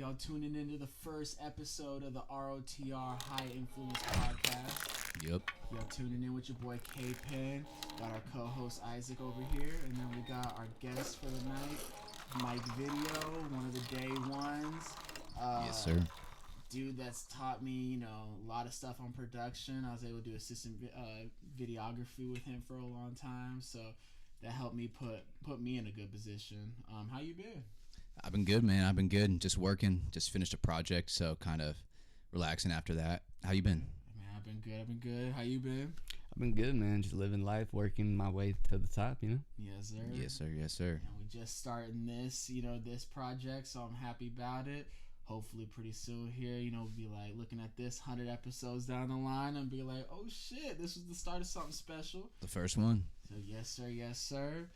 Y'all tuning into the first episode of the R.O.T.R High Influence Podcast. Yep. Y'all tuning in with your boy K-Penn. Got our co-host Isaac over here, and then we got our guest for the night, Mike Video, one of the day ones. Yes, sir. Dude that's taught me, a lot of stuff on production. I was able to do assistant videography with him for a long time, so that helped me put me in a good position. How you been? I've been good, man. I've been good. Just working. Just finished a project, so kind of relaxing after that. How you been? Man, I've been good. How you been? I've been good, man. Just living life, working my way to the top, Yes, sir. Yes, sir. Yes, sir. We just starting this, this project, so I'm happy about it. Hopefully pretty soon here, we'll be like looking at this 100 episodes down the line and be like, oh shit, this was the start of something special. The first one. So yes, sir.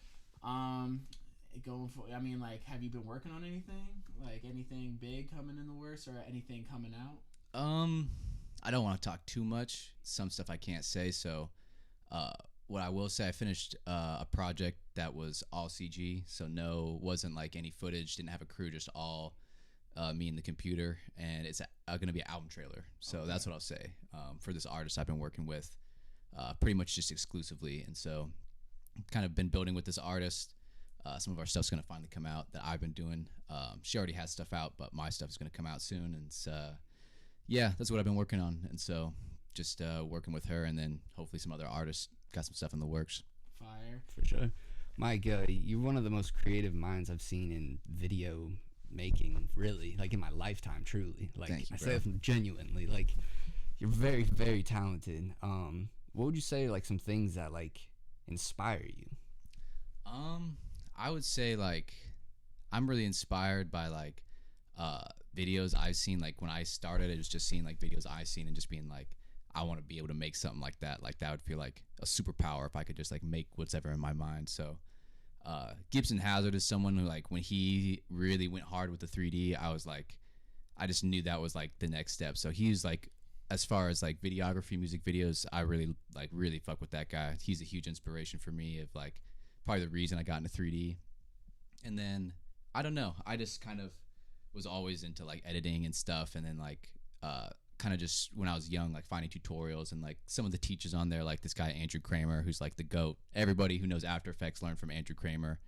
Have you been working on anything? Like anything big coming in the works or anything coming out? I don't want to talk too much. Some stuff I can't say. So, what I will say, I finished a project that was all CG. So wasn't like any footage. Didn't have a crew. Just all me and the computer. And it's going to be an album trailer. So okay. That's what I'll say. For this artist I've been working with, pretty much just exclusively. And so, kind of been building with this artist. Some of our stuff's going to finally come out that I've been doing. She already has stuff out, but my stuff is going to come out soon. And that's what I've been working on. And so just working with her, and then hopefully some other artists got some stuff in the works. Fire. For sure. Mike, you're one of the most creative minds I've seen in video making, really, like in my lifetime, truly. Like, thank you, I say it genuinely. Like, you're very, very talented. What would you say, like, some things that, like, inspire you? I would say, like, I'm really inspired by, like, videos I've seen. Like, when I started, it was just seeing, like, videos I've seen and just being, like, I want to be able to make something like that. Like, that would feel like a superpower if I could just, like, make whatever in my mind. So, Gibson Hazard is someone who, like, when he really went hard with the 3D, I was, like, I just knew that was, like, the next step. So, he's, like, as far as, like, videography, music videos, I really fuck with that guy. He's a huge inspiration for me of, like, probably the reason I got into 3D. And then, I don't know, I just kind of was always into, like, editing and stuff. And then, like, kind of just when I was young, like, finding tutorials and, like, some of the teachers on there, like this guy Andrew Kramer, who's, like, the GOAT. Everybody who knows After Effects learned from Andrew Kramer.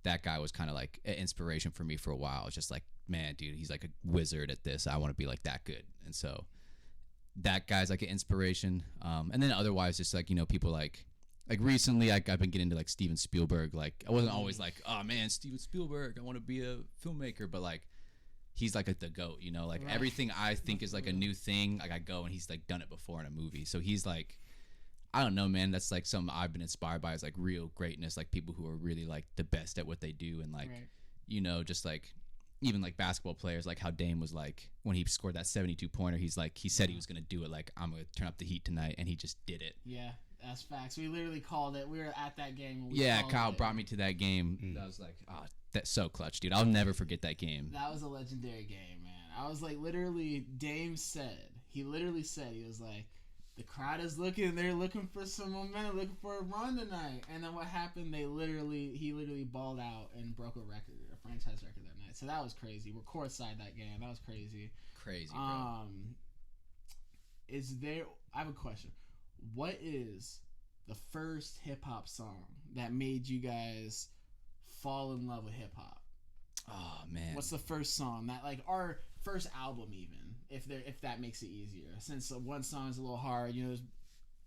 That guy was kind of, like, an inspiration for me for a while. It's just like, man, dude, he's, like, a wizard at this. I want to be, like, that good. And so that guy's, like, an inspiration. And then otherwise, just, like, people like recently, I've been getting into, like, Steven Spielberg. Like, I wasn't always like, oh man, Steven Spielberg, I want to be a filmmaker, but, like, he's, like, the GOAT, like, right. Everything I think is, like, a new thing, like, I go and he's, like, done it before in a movie. So he's, like, I don't know, man, that's, like, something I've been inspired by, is, like, real greatness, like, people who are really, like, the best at what they do. And, like, right. Just, like, even, like, basketball players, like how Dame was, like, when he scored that 72 pointer, he's, like, he said he was gonna do it, like, I'm gonna turn up the heat tonight, and he just did it. Yeah. That's facts. We literally called it. We were at that game. Kyle brought me to that game. I was like, oh, that's so clutch, dude. I'll never forget that game. That was a legendary game, man. I was like, literally, Dame he was like, the crowd is they're looking for some momentum, looking for a run tonight. And then what happened? He literally balled out and broke a franchise record that night. So that was crazy. We're courtside that game. That was crazy. Crazy, bro. I have a question. What is the first hip hop song that made you guys fall in love with hip hop? Oh man. What's the first song that, like, our first album, even if that makes it easier? Since one song is a little hard, there's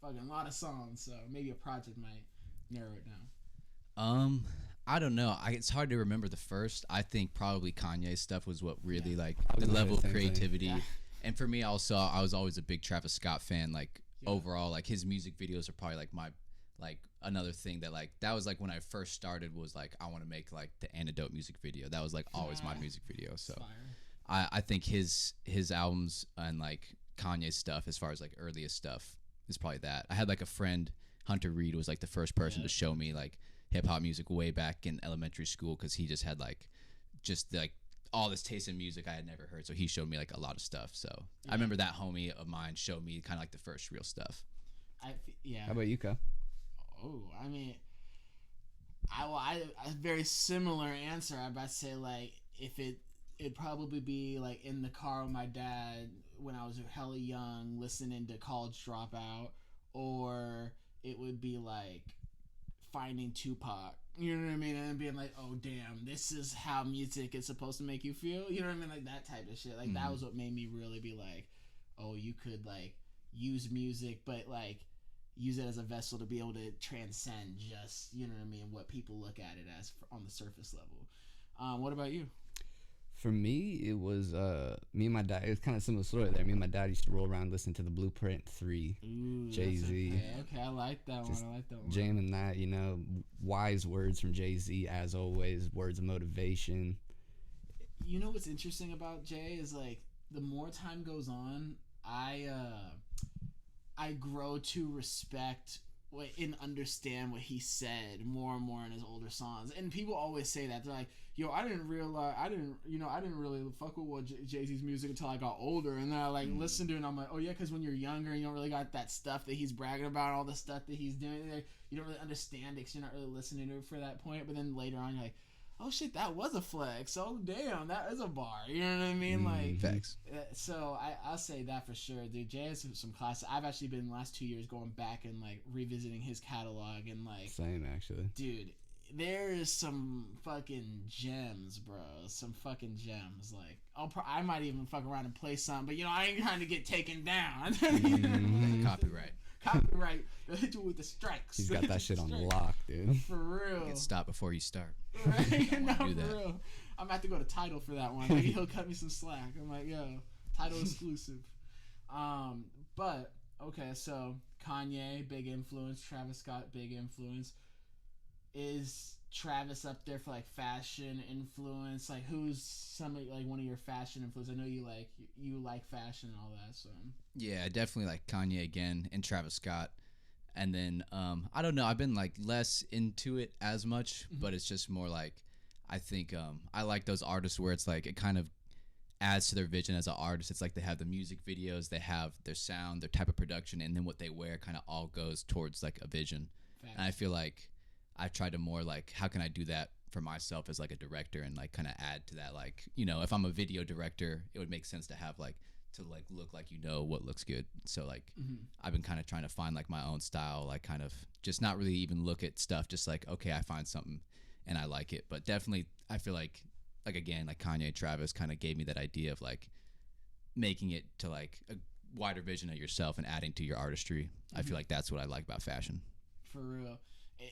fucking a lot of songs, so maybe a project might narrow it down. I don't know. It's hard to remember the first. I think probably Kanye's stuff was what really like the level of creativity. Yeah. And for me also, I was always a big Travis Scott fan. Like, overall, like, his music videos are probably like my, like, another thing that, like, that was like when I first started, was like, I want to make, like, the Antidote music video. That was, like, always my music video. So I think his albums and, like, Kanye's stuff, as far as, like, earliest stuff, is probably that. I had, like, a friend, Hunter Reed, was, like, the first person to show me, like, hip hop music way back in elementary school, because he just had, like, all this taste in music I had never heard. So he showed me, like, a lot of stuff. So I remember that homie of mine showed me kind of like the first real stuff. How about you, Kyle? Oh, I mean, I a very similar answer. I'd say, like, if it it'd probably be like in the car with my dad when I was hella young, listening to College Dropout, or it would be like finding Tupac. You know what I mean? And being like, oh damn, this is how music is supposed to make you feel. You know what I mean? Like that type of shit. Like that was what made me really be like, oh, you could like use music, but like use it as a vessel to be able to transcend just, you know what I mean, what people look at it as on the surface level. What about you? For me, it was me and my dad. It was kind of similar story there. Me and my dad used to roll around listening to the Blueprint 3, Jay-Z. Okay, I like that one. I like that one. Jamming that, you know, wise words from Jay-Z as always, words of motivation. You know what's interesting about Jay is like the more time goes on, I grow to respect and understand what he said more and more in his older songs. And people always say that. They're like, yo, I didn't really fuck with what Jay-Z's music until I got older. And then I like listen to it and I'm like, oh yeah, because when you're younger, you don't really got that stuff that he's bragging about, all the stuff that he's doing. Like, you don't really understand it because you're not really listening to it for that point. But then later on, you're like, oh shit, that was a flex. Oh damn, that is a bar. You know what I mean? Like, facts. So I'll say that for sure. Dude, Jay has some classics. I've actually been the last 2 years going back and like revisiting his catalog and like. Same actually. Dude, there is some fucking gems, bro. Some fucking gems. Like, I might even fuck around and play some, but you know, I ain't trying to get taken down. Copyright. Copyright. They'll hit you with the strikes. He's got that shit on lock, dude. For real. Get stopped before you start. Right? No, for real. I'm about to go to Tidal for that one. Maybe he'll cut me some slack. I'm like, yo, Tidal exclusive. But okay, so Kanye, big influence. Travis Scott, big influence. Is Travis up there for like fashion influence? Like, who's like one of your fashion influence? I know you like fashion and all that. So yeah, definitely like Kanye again and Travis Scott. And then I don't know, I've been like less into it as much, but it's just more like I think I like those artists where it's like it kind of adds to their vision as an artist. It's like they have the music videos, they have their sound, their type of production, and then what they wear kind of all goes towards like a vision. Facts. And I feel like I've tried to more like how can I do that for myself as like a director and like kind of add to that, like, you know, if I'm a video director, it would make sense to have like to like look like, you know, what looks good. So like I've been kind of trying to find like my own style, like kind of just not really even look at stuff, just like, okay, I find something and I like it. But definitely I feel like again, like Kanye, Travis kind of gave me that idea of like making it to like a wider vision of yourself and adding to your artistry. I feel like that's what I like about fashion. For real.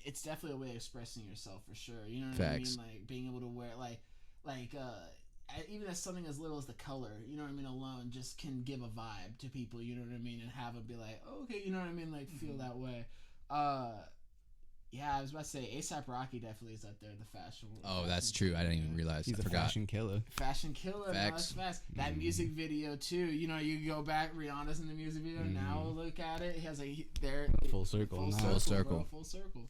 It's definitely a way of expressing yourself for sure. You know what Facts. I mean? Like being able to wear even as something as little as the color, you know what I mean, alone just can give a vibe to people, you know what I mean, and have them be like, oh, okay, you know what I mean, like feel that way. Yeah, I was about to say A$AP Rocky definitely is up there, the fashion. Oh, that's true. I didn't even realize. He's I a forgot. fashion killer. Fashion killer. Facts. No, that's fast. That music video too. You know, you go back. Rihanna's in the music video. Now look at it. He has full circle. Full circle. Bro, full circle.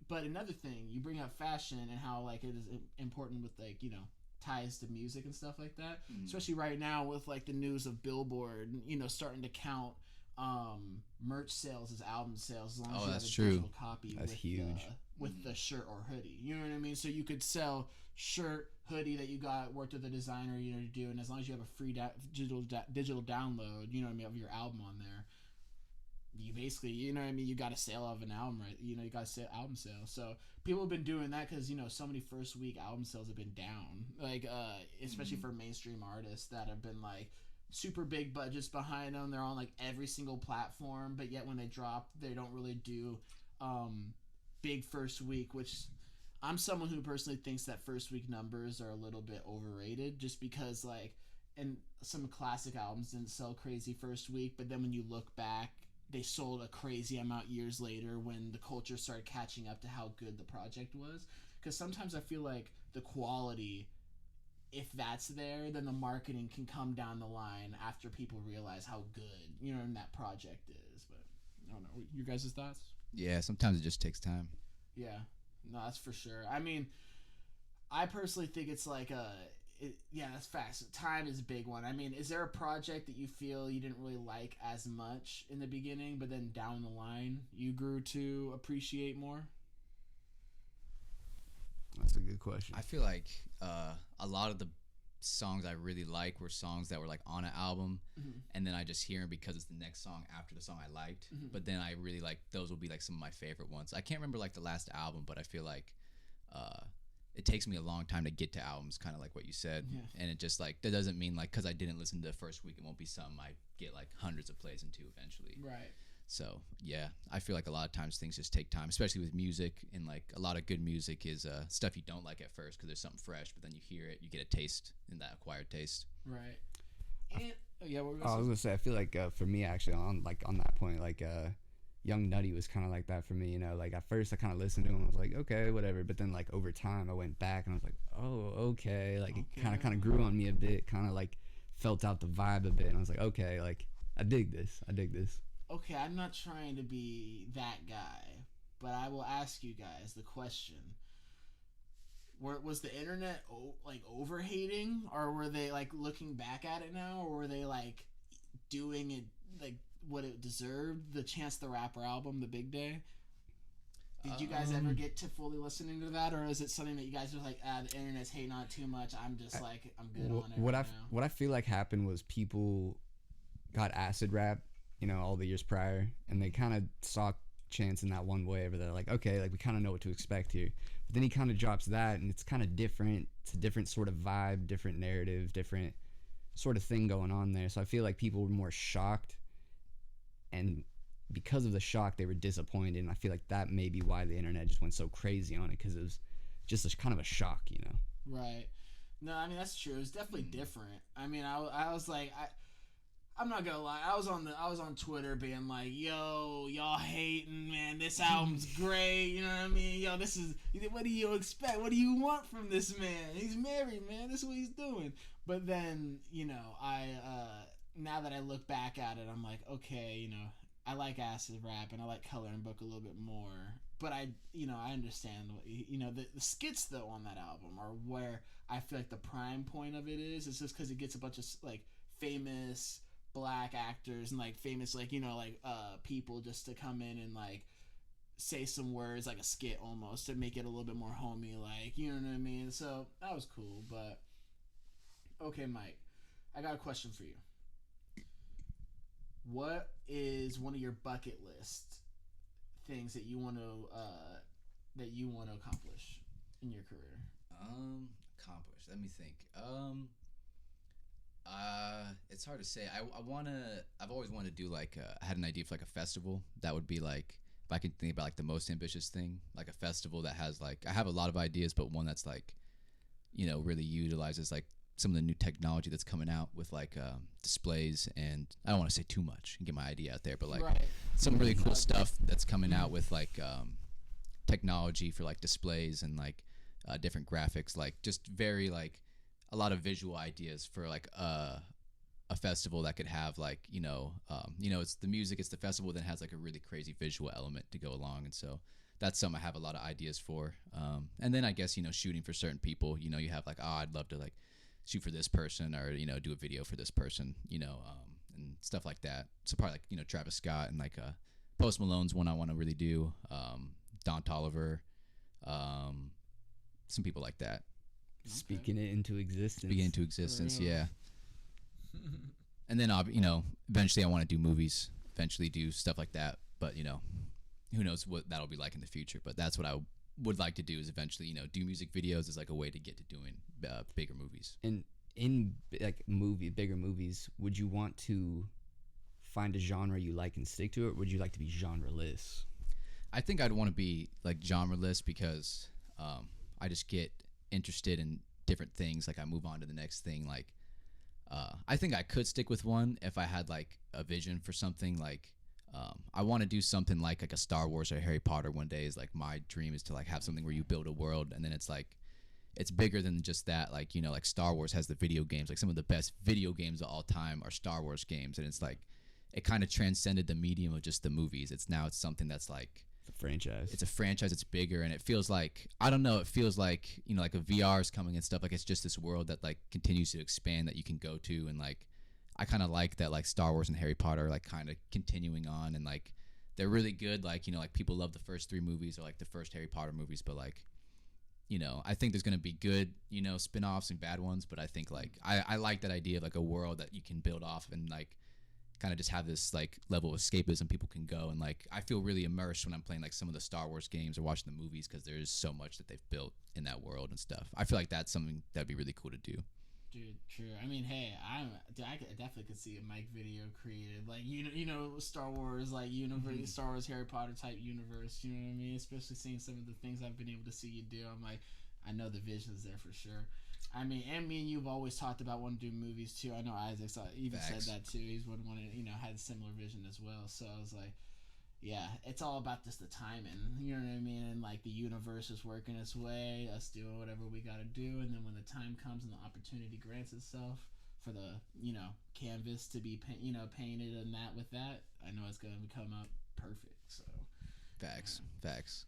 But another thing, you bring up fashion and how like it is important with like, you know, ties to music and stuff like that. Especially right now with like the news of Billboard, you know, starting to count merch sales as album sales as long as you have a digital copy. That's huge. With the shirt or hoodie, you know what I mean. So you could sell shirt, hoodie that you got worked with a designer, you know, to do, and as long as you have a free digital download, you know what I mean, of your album on there, you basically, you know what I mean, you got a sale of an album, right? You know, you got a album sale. So people have been doing that because, you know, so many first week album sales have been down, like especially for mainstream artists that have been like super big budgets behind them. They're on like every single platform, but yet when they drop, they don't really do big first week, which I'm someone who personally thinks that first week numbers are a little bit overrated, just because like, and some classic albums didn't sell crazy first week, but then when you look back, they sold a crazy amount years later when the culture started catching up to how good the project was. Because sometimes I feel like the quality, if that's there, then the marketing can come down the line after people realize how good, you know, that project is. But I don't know, your guys' thoughts? Yeah, sometimes it just takes time. Yeah, no, that's for sure. I mean, I personally think it's like yeah, that's fast. Time is a big one. I mean, is there a project that you feel you didn't really like as much in the beginning, but then down the line you grew to appreciate more? That's a good question. I feel like a lot of the songs I really like were songs that were like on an album, Mm-hmm. and then I just hear them because it's the next song after the song I liked. Mm-hmm. But then I really like those will be like some of my favorite ones. I can't remember like the last album, but I feel like it takes me a long time to get to albums, kind of like what you said. Yeah. And it just like that doesn't mean like because I didn't listen to the first week, it won't be something I get like hundreds of plays into eventually. Right. So yeah, I feel like a lot of times things just take time, especially with music. And like a lot of good music is stuff you don't like at first because there's something fresh, but then you hear it, you get a taste in that acquired taste. Right. And yeah, what were we I was gonna say, I feel like for me actually on that point, like Young Nutty was kind of like that for me. You know, like at first I kind of listened to him, I was like, okay, whatever. But then like over time, I went back and I was like, oh, okay. Like it kind of grew on me a bit. Kind of like felt out the vibe a bit, and I was like, okay, like I dig this. Okay, I'm not trying to be that guy, but I will ask you guys the question. Was the internet like over hating, or were they like looking back at it now, or were they like doing it like what it deserved, the Chance the Rapper album, The Big Day? Did you guys ever get to fully listening to that, or is it something that you guys are like, the internet's hating on it too much, I'm just like, I'm good on it right now? What I feel like happened was people got acid rap, you know, all the years prior, and they kind of saw Chance in that one way where they're like, okay, like we kind of know what to expect here. But then he kind of drops that, and it's kind of different. It's a different sort of vibe, different narrative, different sort of thing going on there. So I feel like people were more shocked, and because of the shock, they were disappointed. And I feel like that may be why the internet just went so crazy on it, because it was just kind of a shock, you know? Right. No, I mean, that's true. It's definitely different. I mean, I was like, I'm not gonna lie. I was on Twitter being like, "Yo, y'all hating, man. This album's great. You know what I mean? Yo, this is. What do you expect? What do you want from this man? He's married, man. This is what he's doing." But then, you know, now that I look back at it, I'm like, okay, you know, I like acid rap and I like Coloring Book a little bit more. But I understand what the skits though on that album are where I feel like the prime point of it is. It's just because it gets a bunch of like famous black actors and like famous people just to come in and like say some words, like a skit almost, to make it a little bit more homey, like, you know what I mean? So that was cool. But okay, Mike, I got a question for you. What is one of your bucket list things that you want to accomplish in your career? Accomplish. Let me think. It's hard to say. I've always wanted to do like I had an idea for like a festival that would be like, if I can think about like the most ambitious thing, like a festival that has like, I have a lot of ideas, but one that's like, you know, really utilizes like some of the new technology that's coming out with like displays, and I don't want to say too much and get my idea out there, but like some really cool stuff that's coming out with like technology for like displays and like different graphics, like just very like a lot of visual ideas for like a festival that could have like it's the music, it's the festival, then has like a really crazy visual element to go along. And so that's something I have a lot of ideas for. And then I guess, you know, shooting for certain people, you know, you have like, oh, I'd love to like shoot for this person, or, you know, do a video for this person, you know, and stuff like that. So probably like, you know, Travis Scott and like Post Malone's one I want to really do. Don Toliver, some people like that. Speaking it into existence. Yeah. And then, you know, eventually I want to do movies, eventually do stuff like that. But, you know, who knows what that'll be like in the future. But that's what I would like to do, is eventually, you know, do music videos as like a way to get to doing bigger movies. And in like bigger movies, would you want to find a genre you like and stick to it, or would you like to be genreless? I think I'd want to be like genreless, because I just get interested in different things. Like I move on to the next thing. Like I think I could stick with one if I had like a vision for something. Like I want to do something like a Star Wars or Harry Potter one day. Is like my dream, is to like have something where you build a world, and then it's like it's bigger than just that. Like, you know, like Star Wars has the video games. Like some of the best video games of all time are Star Wars games, and it's like it kind of transcended the medium of just the movies. It's something that's like a franchise. It's a franchise. It's bigger, and it feels like, I don't know, it feels like, you know, like a VR is coming and stuff. Like it's just this world that like continues to expand that you can go to, and like I kind of like that. Like Star Wars and Harry Potter are like kind of continuing on, and like they're really good. Like, you know, like people love the first 3 movies or like the first Harry Potter movies, but like, I think there's gonna be good, spin-offs and bad ones, but I think like I like that idea of like a world that you can build off and like kind of just have this like level of escapism people can go, and like I feel really immersed when I'm playing like some of the Star Wars games or watching the movies because there's so much that they've built in that world and stuff. I feel like that's something that'd be really cool to do. Dude, true. I mean, hey, I definitely could see a Mike video created, like Star Wars, like universe, Star Wars, Harry Potter type universe. You know what I mean? Especially seeing some of the things I've been able to see you do. I'm like, I know the vision's there for sure. I mean, and me and you've always talked about wanting to do movies too. I know Isaac even Facts. said that too. He's one had a similar vision as well. So I was like, yeah, it's all about just the timing. You know what I mean? And like the universe is working its way, us doing whatever we got to do, and then when the time comes and the opportunity grants itself for the canvas to be painted and that with that, I know it's gonna come up perfect. So Facts. Facts.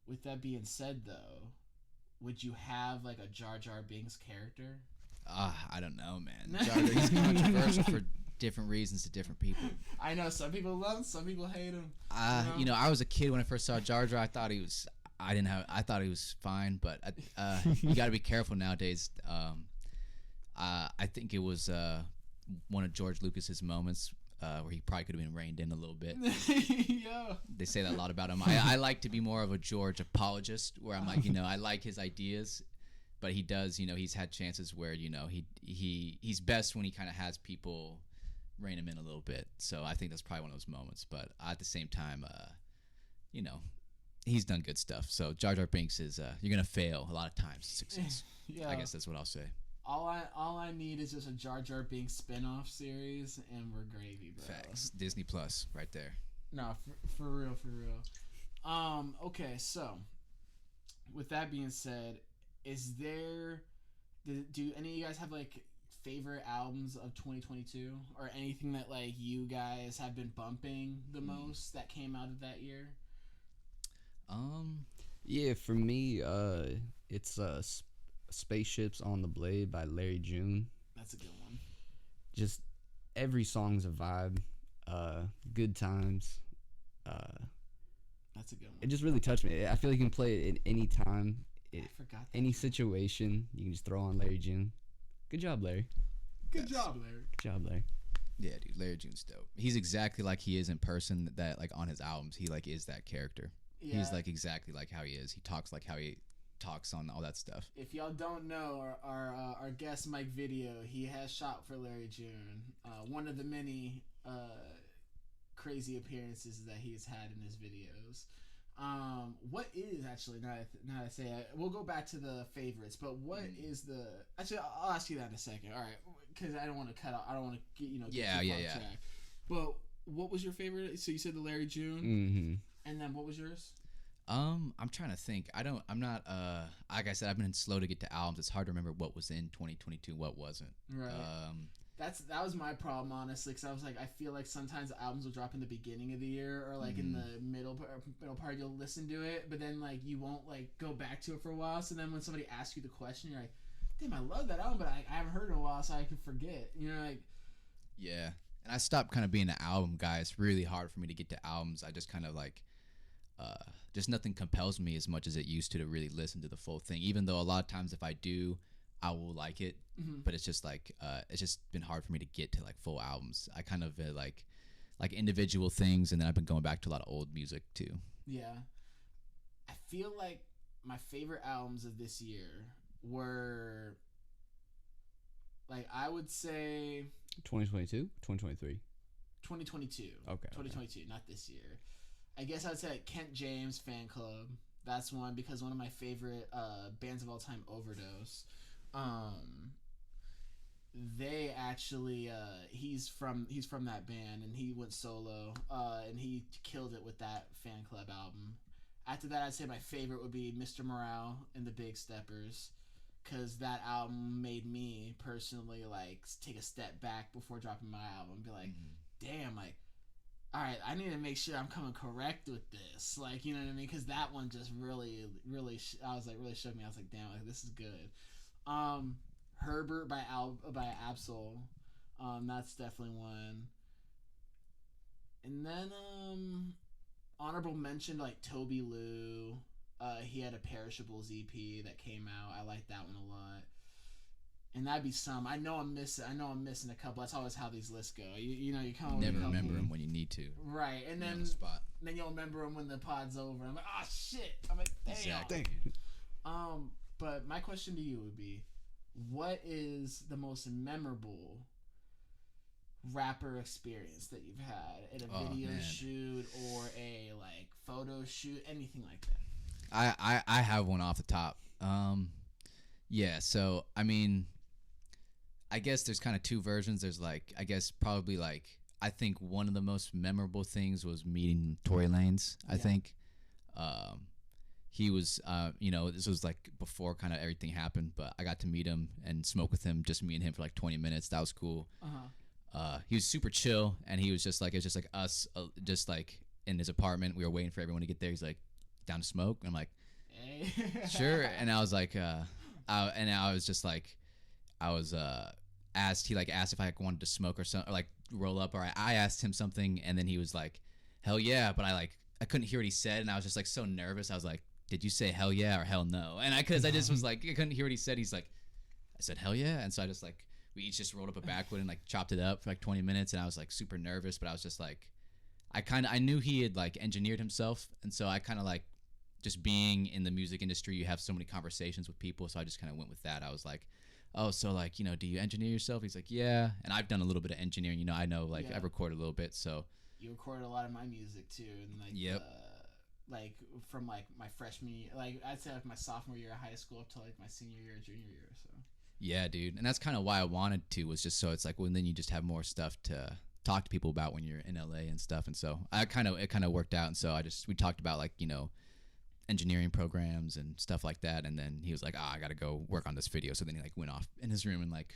With that being said, though, would you have like a Jar Jar Binks character? I don't know, man. Jar Jar, he's controversial for different reasons to different people. I know some people love him, some people hate him. I was a kid when I first saw Jar Jar. I thought he was fine, but you got to be careful nowadays. I think it was one of George Lucas's moments where he probably could have been reined in a little bit. Yeah. They say that a lot about him. I like to be more of a George apologist, where I'm like, I like his ideas, but he does, he's had chances where, he's best when he kind of has people rein him in a little bit. So I think that's probably one of those moments. But at the same time, he's done good stuff. So Jar Jar Binks is you're gonna fail a lot of times to success. Yeah. I guess that's what I'll say. All I need is just a Jar Jar Binks spin-off series, and we're gravy, bro. Facts. Disney Plus, right there. No, for real. Okay, so with that being said, do any of you guys have like favorite albums of 2022 or anything that like you guys have been bumping the most that came out of that year? Yeah, for me, it's Spaceships on the Blade by Larry June. That's a good one. Just every song's a vibe. Good times. That's a good one. It just really touched me. I feel like you can play it at any time. I forgot that. Any situation, you can just throw on Larry June. Good job, Larry. Good job, Larry. Yeah, dude, Larry June's dope. He's exactly like he is in person. That like on his albums, he like is that character. Yeah. He's like exactly like how he is. He talks like how he talks on all that stuff. If y'all don't know, our guest Mike video, he has shot for Larry June. One of the many crazy appearances that he's had in his videos. What is actually now that I say it, we'll go back to the favorites, but what is the actually I'll ask you that in a second. All right, because I don't want to cut out. I don't want to get get too far track. But what was your favorite? So you said the Larry June, and then what was yours? I'm trying to think. I'm not like I said, I've been slow to get to albums. It's hard to remember what was in 2022, what wasn't. Right. That was my problem, honestly, because I was like, I feel like sometimes albums will drop in the beginning of the year or like in the middle part, you'll listen to it, but then like you won't like go back to it for a while. So then when somebody asks you the question, you're like, damn, I love that album, but I haven't heard it in a while, so I can forget. Like. Yeah, and I stopped kind of being an album guy. It's really hard for me to get to albums. I just kind of like, just nothing compels me as much as it used to really listen to the full thing. Even though a lot of times if I do, I will like it, but it's just like it's just been hard for me to get to like full albums. I kind of like individual things, and then I've been going back to a lot of old music too. Yeah, I feel like my favorite albums of this year were like I would say 2022, 2023, 2022. Okay, 2022, not this year. I guess I would say like Kent James Fan Club. That's one because one of my favorite bands of all time, Overdose. They actually he's from that band and he went solo and he killed it with that Fan Club album. After that, I'd say my favorite would be Mr. Morale and the Big Steppers, because that album made me personally like take a step back before dropping my album and be like, damn, like, all right, I need to make sure I'm coming correct with this, like, you know what I mean? Because that one just really I was like really shook me. I was like, damn, like this is good. Herbert by Absol, that's definitely one. And then honorable mention like Toby Lou, He had a Perishables EP that came out. I like that one a lot. And that'd be some. I know I'm missing a couple. That's always how these lists go. You know, you come up with Never a couple. remember them when you need to. Right, and You're on then the spot. you'll remember them when the pod's over. I'm like, oh shit. I'm like, damn. Exactly. But my question to you would be, what is the most memorable rapper experience that you've had at a video shoot or a like photo shoot, anything like that? I have one off the top. Yeah, so I mean, I guess there's kind of two versions. There's like, I guess probably like, I think one of the most memorable things was meeting Tory Lanez. I think he was, this was like before kind of everything happened, but I got to meet him and smoke with him, just me and him for like 20 minutes. That was cool. He was super chill, and he was just like, it was just like us, just like in his apartment. We were waiting for everyone to get there. He's like, down to smoke? And I'm like, Hey. sure. And I was like, I was just like, I was asked. He like asked if I wanted to smoke or something, or like roll up. Or I asked him something, and then he was like, hell yeah. But I couldn't hear what he said, and I was just like so nervous. I was like, did you say hell yeah or hell no? And because I just was like, I couldn't hear what he said. He's like, I said hell yeah, and so I just like, we each just rolled up a backwood and like chopped it up for like 20 minutes, and I was like super nervous, but I was just like, I knew he had like engineered himself, and so I kind of like, just being in the music industry, you have so many conversations with people, so I just kind of went with that. I was like, oh, so like, do you engineer yourself? He's like, yeah. And I've done a little bit of engineering, I know, like, I've recorded a little bit, so. You recorded a lot of my music too, and like, like from like my freshman year, like I'd say like my sophomore year of high school up to like my senior year, junior year, so. Yeah, dude, and that's kind of why I wanted to, was just so it's like, well, then you just have more stuff to talk to people about when you're in LA and stuff, and so it kind of worked out, and so we talked about like, engineering programs and stuff like that, and then he was like, I gotta go work on this video, so then he like went off in his room and like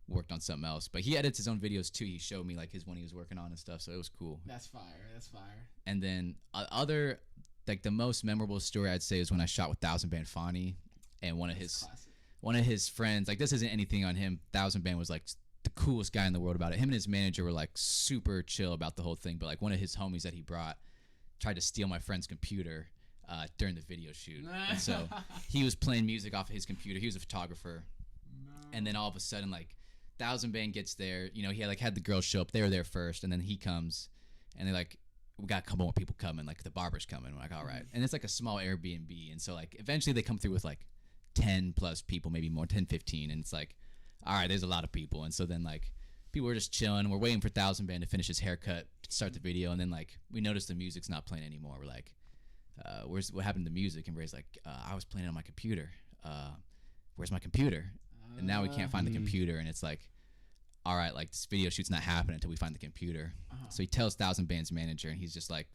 worked on something else, but he edits his own videos too. He showed me like his one he was working on and stuff, so it was cool. That's fire. And then other like the most memorable story I'd say is when I shot with Thousand Band Fani, and one of his friends, like, this isn't anything on him, Thousand Band was like the coolest guy in the world about it. Him and his manager were like super chill about the whole thing, but like one of his homies that he brought tried to steal my friend's computer during the video shoot. And so he was playing music off of his computer. He was a photographer. And then all of a sudden, like, Thousand Band gets there. He had the girls show up. They were there first. And then he comes, and they're like, we got a couple more people coming. Like, the barber's coming. We're like, all right. And it's like a small Airbnb. And so, like, eventually they come through with, like, 10 plus people, maybe more, 10, 15. And it's like, all right, there's a lot of people. And so then, like, people were just chilling. We're waiting for Thousand Band to finish his haircut, start the video. And then, like, we notice the music's not playing anymore. We're like, what happened to the music? And Ray's like, I was playing it on my computer. Where's my computer? And now we can't find the computer. And it's like, all right, like, this video shoot's not happening until we find the computer. So he tells Thousand Band's manager, and he's just like,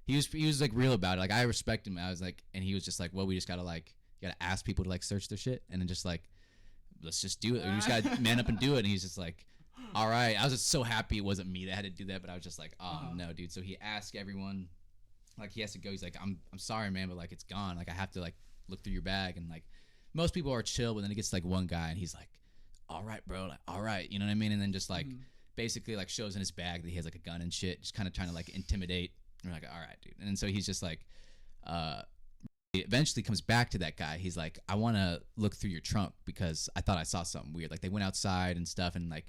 he was like real about it. Like, I respect him. I was like, and he was just like, well, we just gotta like, you gotta ask people to like search their shit, and then just like, let's just do it. We just gotta man up and do it. And he's just like, all right. I was just so happy it wasn't me that had to do that, but I was just like, oh no, dude. So he asked everyone, like, he has to go. He's like, I'm sorry, man, but like, it's gone. Like, I have to like look through your bag. And like, most people are chill, but then it gets to like one guy, and he's like, all right, bro, like, all right, you know what I mean? And then just like basically like shows in his bag that he has like a gun and shit, just kind of trying to like intimidate. And we're like, all right, dude. And then so he's just like, he eventually comes back to that guy. He's like, I want to look through your trunk because I thought I saw something weird. Like, they went outside and stuff, and like,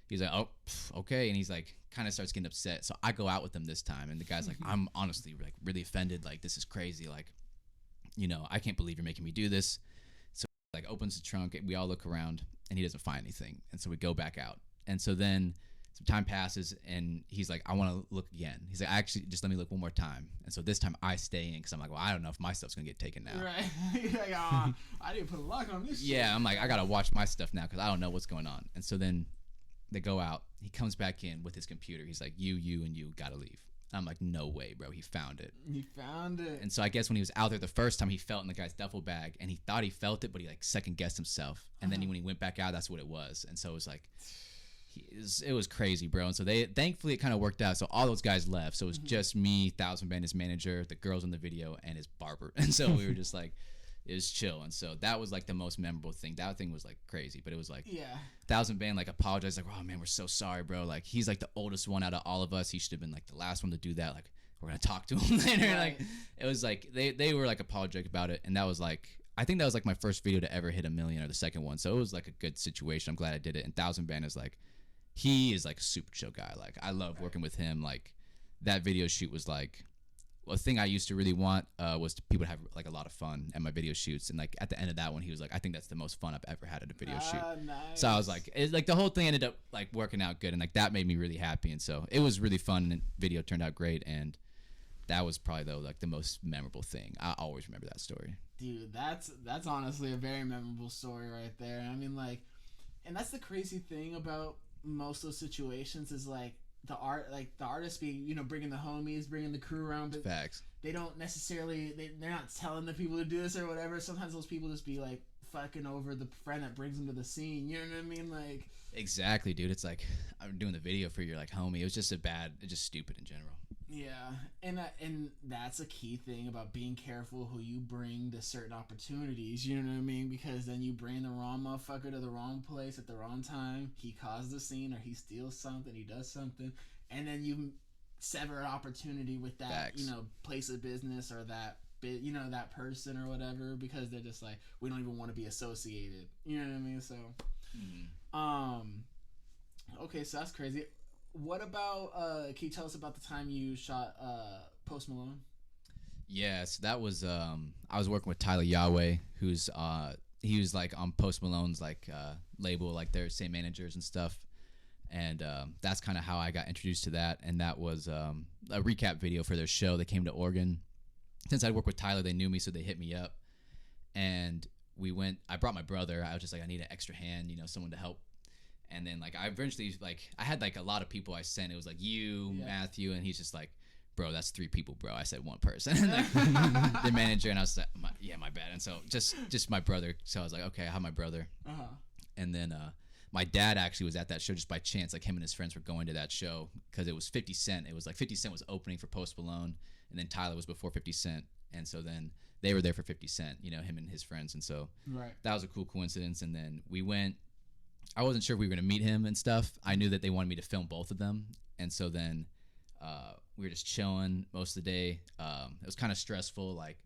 he's like, oh, okay. And he's like, kind of starts getting upset. So I go out with him this time, and the guy's like, I'm honestly like really offended. Like, this is crazy. Like, I can't believe you're making me do this. So like, opens the trunk, and we all look around, and he doesn't find anything. And so we go back out. And so then some time passes, and he's like, I want to look again. He's like, actually, just let me look one more time. And so this time I stay in, because I'm like, well, I don't know if my stuff's going to get taken now. Right. You're like, I didn't put a lock on this shit. Yeah, I'm like, I got to watch my stuff now because I don't know what's going on. And so then they go out. He comes back in with his computer. He's like, you, and you got to leave. I'm like, no way, bro. He found it. And so I guess when he was out there the first time, he felt in the guy's duffel bag, and he thought he felt it, but he like second guessed himself. And then when he went back out, that's what it was. And so it was like, it was crazy, bro. And so thankfully it kind of worked out. So all those guys left. So it was just me, Thousand Band, his manager, the girls in the video, and his barber. And so we were just like, it was chill. And so that was like the most memorable thing. That thing was like crazy, but it was like, Thousand Band like apologized, like, oh man, we're so sorry, bro. Like, he's like the oldest one out of all of us. He should have been like the last one to do that. Like, we're gonna talk to him later. Right. Like it was like they were like apologetic about it, and that was like I think that was like my first video to ever hit 1 million, or the second one. So it was like a good situation. I'm glad I did it. And Thousand Band is like, he is like a super chill guy. Like I love working with him. Like that video shoot was like, a thing I used to really want was people to have like a lot of fun at my video shoots. And like at the end of that one, he was like, I think that's the most fun I've ever had at a video shoot. Nice. So I was like, like the whole thing ended up like working out good, and like that made me really happy. And so it was really fun, and the video turned out great. And that was probably though like the most memorable thing. I always remember that story. Dude, that's honestly a very memorable story right there. I mean, like, and that's the crazy thing about most of those situations is like the artists be, you know, bringing the homies, bringing the crew around, but Facts. they don't necessarily they're not telling the people to do this or whatever. Sometimes those people just be like fucking over the friend that brings them to the scene. You know what I mean? Like, exactly, dude. It's like I'm doing the video for your like homie. It was just just stupid in general. yeah, and that's a key thing about being careful who you bring to certain opportunities. You know what I mean? Because then you bring the wrong motherfucker to the wrong place at the wrong time. He caused the scene, or he steals something, he does something, and then you sever an opportunity with that, Facts. you know, place of business or that bit, you know, that person or whatever, because they're just like, we don't even want to be associated. You know what I mean? So, okay, so that's crazy. What about can you tell us about the time you shot Post Malone? Yeah, so that was I was working with Tyler Yahweh, who's he was like on Post Malone's like label, like their same managers and stuff. And that's kind of how I got introduced to that. And that was a recap video for their show. They came to Oregon. Since I'd worked with Tyler, they knew me, so they hit me up. And we went. I brought my brother. I was just like, I need an extra hand, you know, someone to help. And then like I eventually like I had like a lot of people I sent. It was like you, Matthew, and he's just like, bro, that's 3 people, bro. I said 1 person. And like the manager, and I was like, my bad. And so just my brother. So I was like, okay, I have my brother. And then my dad actually was at that show just by chance. Like him and his friends were going to that show because it was 50 Cent. It was like 50 Cent was opening for Post Malone, and then Tyler was before 50 Cent. And so then they were there for 50 Cent, you know, him and his friends. And so that was a cool coincidence. And then we went. I wasn't sure if we were going to meet him and stuff. I knew that they wanted me to film both of them. And so then we were just chilling most of the day. It was kind of stressful, like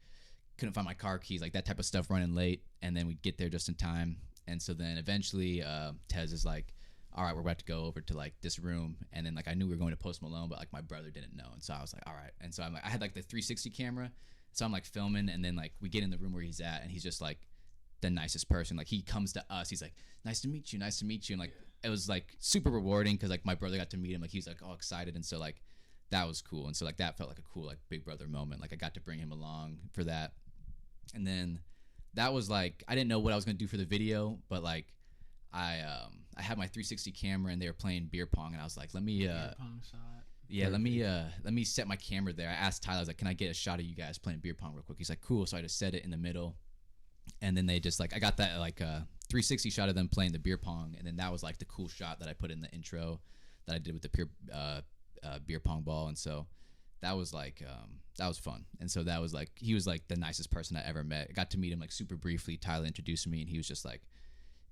couldn't find my car keys, like that type of stuff, running late. And then we'd get there just in time. And so then eventually Tez is like, all right, we're about to go over to like this room. And then like I knew we were going to Post Malone, but like my brother didn't know. And so I was like, all right. And so I'm like, I had like the 360 camera. So I'm like filming, and then like we get in the room where he's at, and he's just like the nicest person. Like he comes to us, he's like, nice to meet you, and like it was like super rewarding because like my brother got to meet him. Like he's like all excited, and so like that was cool. And so like that felt like a cool like big brother moment. Like I got to bring him along for that. And then that was like, I didn't know what I was gonna do for the video, but like I had my 360 camera, and they were playing beer pong, and I was like, let me Beer pong shot. yeah, let me set my camera there. I asked Tyler, I was like, can I get a shot of you guys playing beer pong real quick? He's like, cool. So I just set it in the middle, and then they just like, I got that like 360 shot of them playing the beer pong, and then that was like the cool shot that I put in the intro that I did with the beer pong ball. And so that was like that was fun. And so that was like, he was like the nicest person I ever met. I got to meet him like super briefly. Tyler introduced me, and he was just like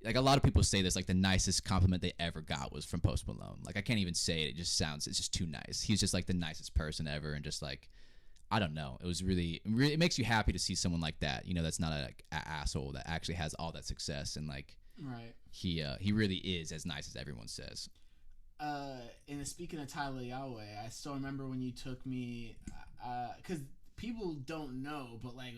a lot of people say this, like the nicest compliment they ever got was from Post Malone. Like I can't even say it. It just sounds, it's just too nice. He's just like the nicest person ever. And just like, I don't know. It was really, it makes you happy to see someone like that, you know, that's not a asshole, that actually has all that success. And like, he really is as nice as everyone says. And speaking of Tyler Yahweh, I still remember when you took me, cause people don't know, but like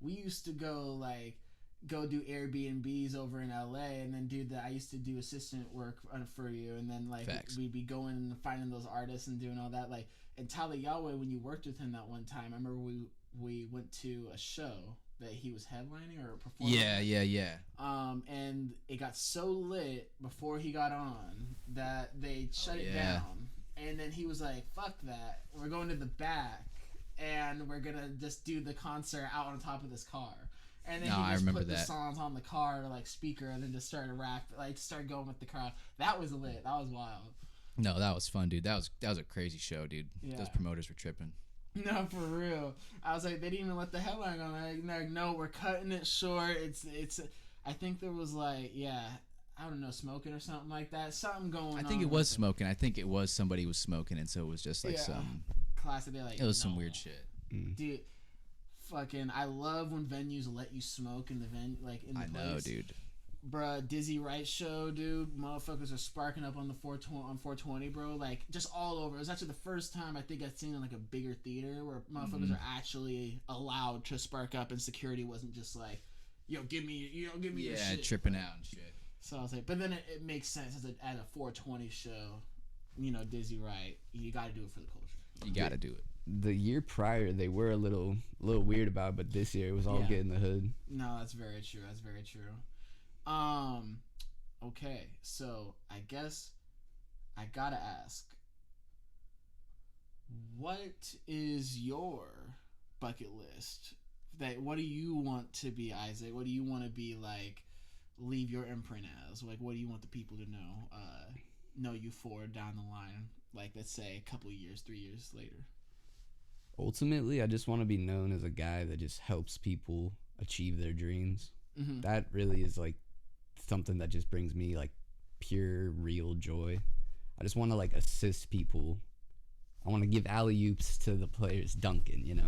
we used to go do Airbnbs over in LA, and then I used to do assistant work for you, and then like Facts. we'd be going and finding those artists and doing all that. Like, and Tyler Yahweh, when you worked with him that one time, I remember we went to a show that he was headlining or performing. Yeah. And it got so lit before he got on that they shut it down, and then he was like, fuck that, we're going to the back, and we're gonna just do the concert out on top of this car. And then he just put the songs on the car to like speaker, and then just started started going with the crowd. That was lit. That was wild. No, that was fun, dude. That was a crazy show, dude. Yeah. Those promoters were tripping. No, for real. I was like, they didn't even let the headline on. Like, no, we're cutting it short. It's. I think there was like, I don't know, smoking or something like that. Something going on. I think it was smoking. I think it was somebody was smoking, and so it was just like some classic. They're like, It was no. some weird shit. Dude, fucking, I love when venues let you smoke in the in the I place. know, dude. Bruh, Dizzy Wright show, dude. Motherfuckers are sparking up on the 420, bro. Like, just all over. It was actually the first time I think I'd seen in like a bigger theater where motherfuckers are actually allowed to spark up, and security wasn't just like, yo, give me your shit. Tripping out and shit. So I was like, but then it makes sense at a 420 show, Dizzy Wright, you got to do it for the culture. You got to do it. The year prior, they were a little weird about it, but this year it was all get in the hood. No, that's very true. That's very true. Okay, so I guess I gotta ask, what is your bucket list? What do you want to be, Isaac? What do you want to be like? Leave your imprint as like, what do you want the people to know you for down the line? Like, let's say a couple years, 3 years later. Ultimately, I just want to be known as a guy that just helps people achieve their dreams. Mm-hmm. That really is like something that just brings me like pure real joy. I just want to like assist people. I want to give alley-oops to the players dunking,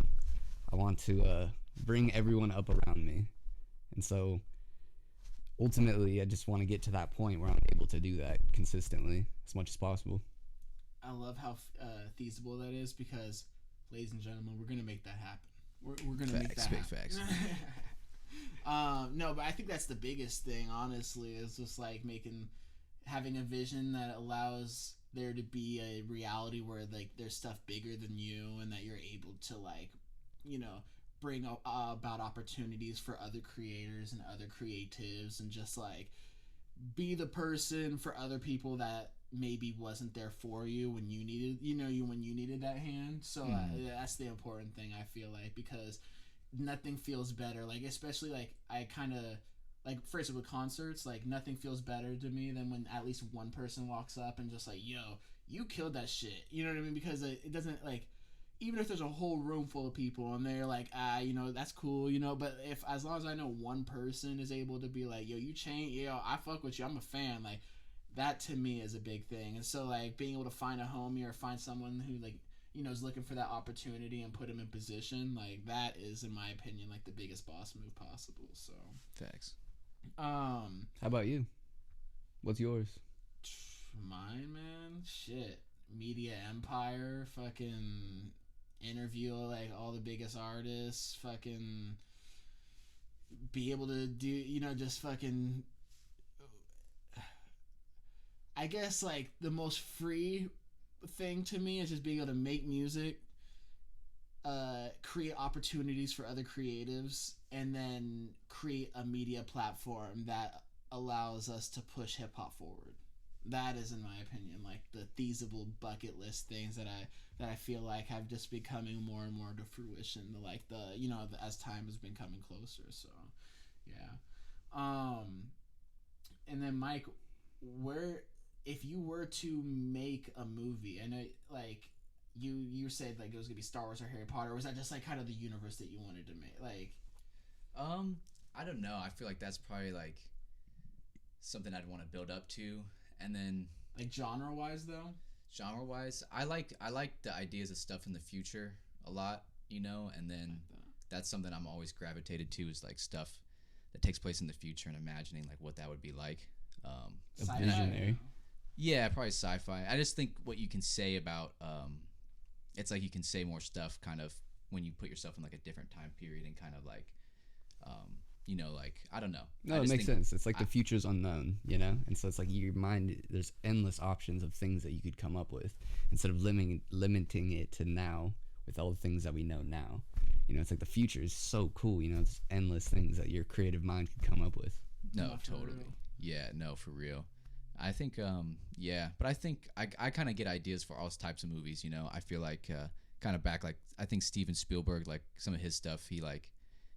I want to bring everyone up around me. And so ultimately I just want to get to that point where I'm able to do that consistently as much as possible. I love how feasible that is, because ladies and gentlemen, we're going to make that happen. We're going to make that happen. Facts. No, but I think that's the biggest thing, honestly, is just like having a vision that allows there to be a reality where like there's stuff bigger than you, and that you're able to like, bring about opportunities for other creators and other creatives, and just like be the person for other people that maybe wasn't there for you when you needed, when you needed that hand. So that's the important thing, I feel like, because nothing feels better, like, especially like I kind of like, for instance, with concerts, like nothing feels better to me than when at least one person walks up and just like, yo, you killed that shit, you know what I mean? Because it doesn't, like, even if there's a whole room full of people and they're like, that's cool, but if, as long as I know one person is able to be like, yo, you changed, yo, I fuck with you, I'm a fan, like, that to me is a big thing. And so like being able to find a homie or find someone who like, is looking for that opportunity and put him in position, like, that is, in my opinion, like the biggest boss move possible. So Facts. How about you? What's yours? Mine, man, shit, media empire, fucking interview like all the biggest artists, fucking be able to do, just fucking, I guess like the most free thing to me is just being able to make music, create opportunities for other creatives, and then create a media platform that allows us to push hip-hop forward. That is, in my opinion, like the feasible bucket list things that I feel like have just been coming more and more to fruition, like as time has been coming closer. So yeah. And then Mike, if you were to make a movie, I know like you said like it was gonna be Star Wars or Harry Potter, or was that just like kind of the universe that you wanted to make? Like, I don't know. I feel like that's probably like something I'd want to build up to, and then like genre wise though. Genre wise, I like the ideas of stuff in the future a lot, and then that's something I'm always gravitated to, is like stuff that takes place in the future and imagining like what that would be like. A visionary. Yeah, probably sci-fi. I just think what you can say about it's like you can say more stuff kind of when you put yourself in like a different time period, and kind of like like, I don't know. No, it makes sense. It's like the future's unknown, and so it's like your mind, there's endless options of things that you could come up with instead of limiting it to now with all the things that we know now. It's like the future is so cool, there's endless things that your creative mind could come up with. No, totally. Yeah, no, for real. I think, but I think I kind of get ideas for all types of movies, I feel like kind of back, like, I think Steven Spielberg, like some of his stuff,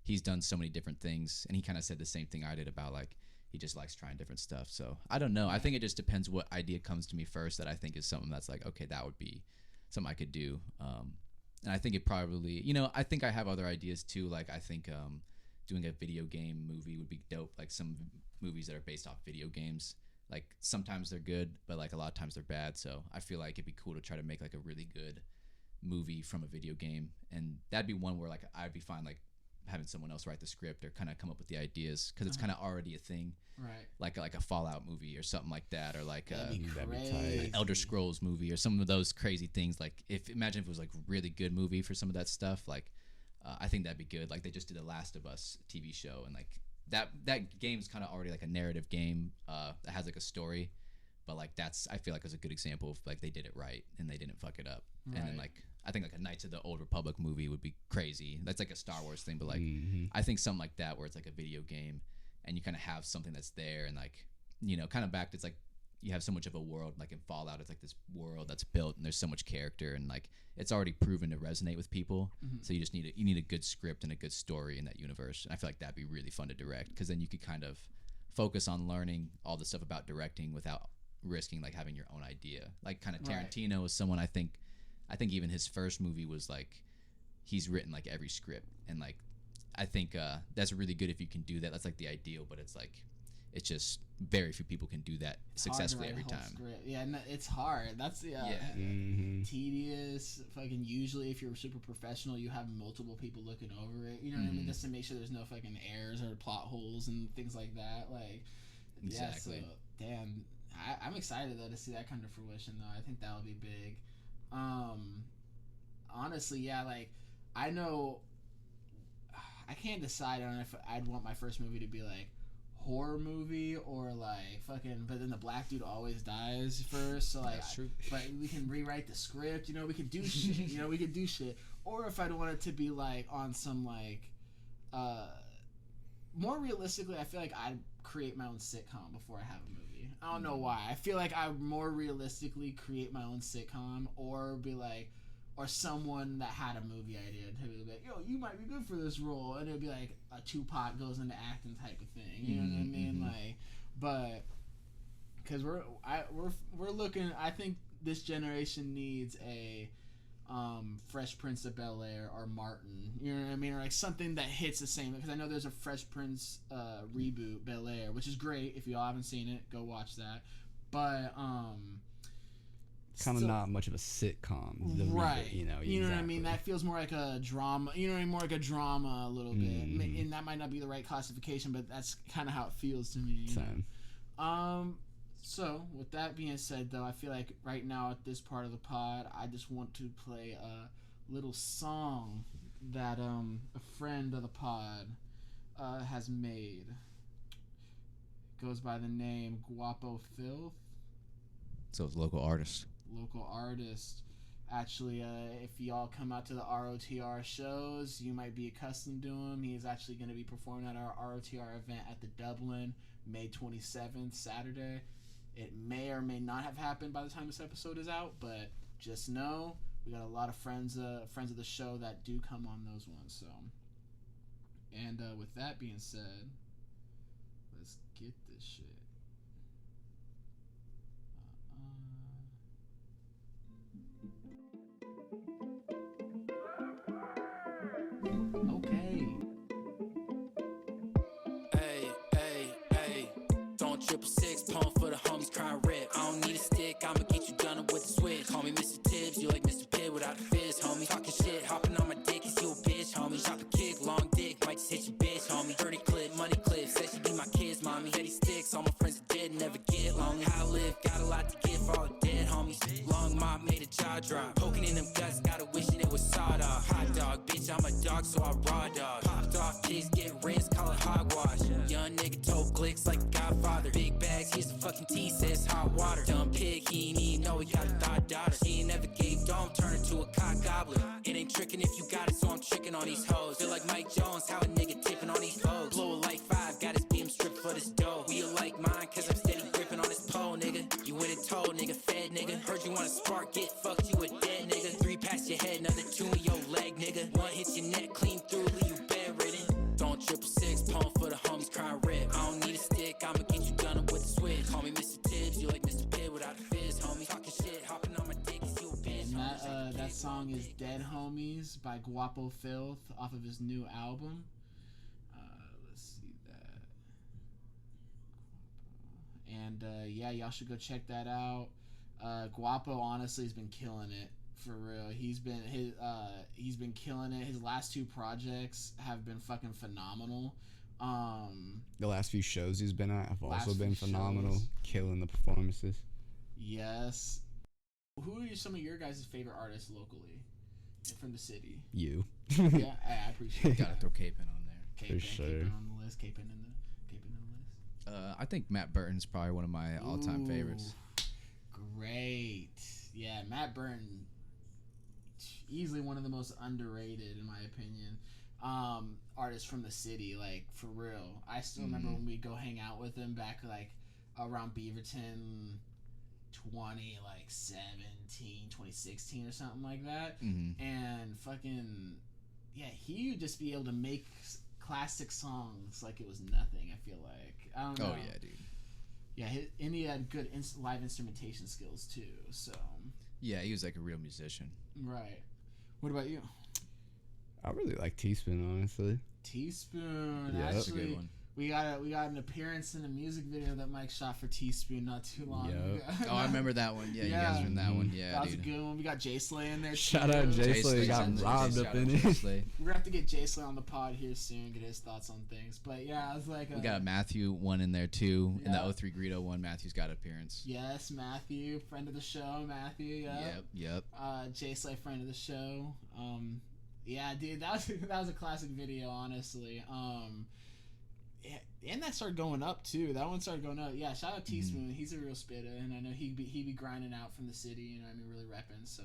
he's done so many different things, and he kind of said the same thing I did about like he just likes trying different stuff. So I don't know. I think it just depends what idea comes to me first that I think is something that's like, okay, that would be something I could do. And I think it probably, I think I have other ideas too. Like I think doing a video game movie would be dope. Like some movies that are based off video games. Like sometimes they're good, but like a lot of times they're bad. So I feel like it'd be cool to try to make like a really good movie from a video game, and that'd be one where like I'd be fine like having someone else write the script or kind of come up with the ideas because it's kind of already a thing, Right. like a Fallout movie or something like that, or like That'd be That'd be crazy. tight. an Elder Scrolls movie or some of those crazy things. Like imagine if it was like really good movie for some of that stuff. Like I think that'd be good. Like they just did the Last of Us TV show, and like that game's kind of already like a narrative game that has like a story, but like that's I feel like is a good example of like they did it right and they didn't fuck it up. And then Right. like I think like a Knights of the Old Republic movie would be crazy. That's like a Star Wars thing, but like I think something like that where it's like a video game and you kind of have something that's there and like kind of back to it's like you have so much of a world like in Fallout. It's like this world that's built and there's so much character and like it's already proven to resonate with people. So you just need a good script and a good story in that universe. And I feel like that'd be really fun to direct because then you could kind of focus on learning all the stuff about directing without risking like having your own idea. Like kind of Tarantino is someone I think even his first movie was like he's written like every script and like I think that's really good if you can do that. That's like the ideal, but it's like it's just very few people can do that successfully every time. Script. Yeah, no, it's hard. That's tedious. Fucking usually, if you're super professional, you have multiple people looking over it. You know what I mean? Just to make sure there's no fucking errors or plot holes and things like that. Like, Exactly. Yeah, so, damn, I'm excited though to see that kind of fruition. Though I think that'll be big. Honestly, yeah, like I know I can't decide on if I'd want my first movie to be like horror movie or like fucking, but then the black dude always dies first, so like That's true. but we can rewrite the script, we could do shit, we could do shit. Or if I'd want it to be like on some like more realistically, I feel like I'd create my own sitcom before I have a movie. I don't know why. I feel like I more realistically create my own sitcom or be like, or someone that had a movie idea to be like, yo, you might be good for this role, and it'd be like a Tupac goes into acting type of thing. You know what I mean? Like, but because we're looking. I think this generation needs a Fresh Prince of Bel-Air or Martin. You know what I mean? Or like something that hits the same. Because I know there's a Fresh Prince reboot, Bel-Air, which is great. If y'all haven't seen it, go watch that. But kind of not much of a sitcom, right? You know what I exactly. mean. That feels more like a drama. You know what I mean? More like a drama a little bit, and that might not be the right classification, but that's kind of how it feels to me. Same. So with that being said, though, I feel like right now at this part of the pod, I just want to play a little song that a friend of the pod has made. It goes by the name Guapo Filth. So it's local artists. Local artist. Actually, if y'all come out to the R.O.T.R shows, you might be accustomed to him. He is actually going to be performing at our R.O.T.R event at the Dublin, May 27th, Saturday. It may or may not have happened by the time this episode is out, but just know we got a lot of friends of the show that do come on those ones. So, and with that being said, let's get this shit. Okay. Hey, don't 666 pump for the homies crying red. I don't need a stick, I'ma get you done with the switch. Call me Mr. Tibbs, you like Mr. Pitt without the fizz, homie. Talking shit, hopping on my dick, is you a bitch, homie. Chop a kick, long dick, might just hit your bitch, homie. 30 clip, money clip, said she be my kids, mommy. 30 sticks, all my friends are dead, never get lonely. How I live, got a lot to give all the dead homies. Long mop made a jaw drop, poking in them guts, gotta wishing it was sawed-off. Hot dog, bitch, I'm a dog, so I raw dog. Popped off, kids get rinsed, call it hogwash. Young nigga told Glicks like a Godfather. Big bags, here's the fucking tea, says hot water. Dumb pig, he ain't even know he got a thought daughter. He ain't never gave dome, turn into a cock gobbler. It ain't tricking if you got it, so I'm tricking on these hoes. Feel like Mike Jones, how a nigga tipping on these foes. Blow a light 5, got his beam stripped for this dough. We like mine, cause I'm steady gripping on this pole, nigga. You went and told, nigga, fed, nigga. Heard you want a spark, get fucked, you a dead, nigga. 3 past your head, another 2 in your leg, nigga. 1 hits your neck, clean through, leave you bedridden. Don't 666, pump for the homies crying red. I don't need a stick, I'ma get you done with the switch. Call me Mr. Tibbs, you like Mr. Pitt without the fizz, homie. Talking shit, hopping on my dick, is you a bitch, And that song is Dead Homies by Guapo Filth off of his new album. Let's see that. And yeah, y'all should go check that out. Guapo honestly has been killing it For real, he's been killing it. His last 2 projects have been fucking phenomenal. The last few shows he's been at have also Last been few phenomenal, shows. killing the performances. Yes. Who are some of your guys' favorite artists locally from the city? You. Yeah, I appreciate Gotta that. throw K-Pen on there. K-Pen, sure. K-Pen on the list. K-Pen in the list. I think Matt Burton's probably one of my all-time favorites. Great. Yeah, Matt Burton, easily one of the most underrated in my opinion. Artists from the city, like for real. I still remember when we go hang out with him back like around Beaverton 2016 or something like that. And fucking yeah, he would just be able to make classic songs like it was nothing. I feel like I don't know. Oh yeah, dude. Yeah, and he had good live instrumentation skills too. So Yeah, he was like a real musician. right. What about you? I really like Teaspoon, honestly. Teaspoon. Yeah, That's a good Actually, one. we got an appearance in a music video that Mike shot for Teaspoon not too long Yep. ago. Oh, I remember that one. Yeah, you guys were in that one. Yeah, That was dude. a good one. We got Jay Slay in there. Shout too. out Jay Slay, Slay's got in there. robbed Shout up out in Jay it. Slay. We're gonna have to get Jay Slay on the pod here soon, get his thoughts on things. But yeah, I was like, We got a Matthew one in there too. In the Yeah. 03 Greedo one, Matthew's got appearance. yes, Matthew, friend of the show, Matthew. Yep. Jay Slay, friend of the show. Yeah, dude, that was a classic video, honestly. Yeah, and that started going up too. That one started going up. Yeah, shout out Teaspoon. He's a real spitter, and I know he be grinding out from the city. You know, what I mean, really repping. So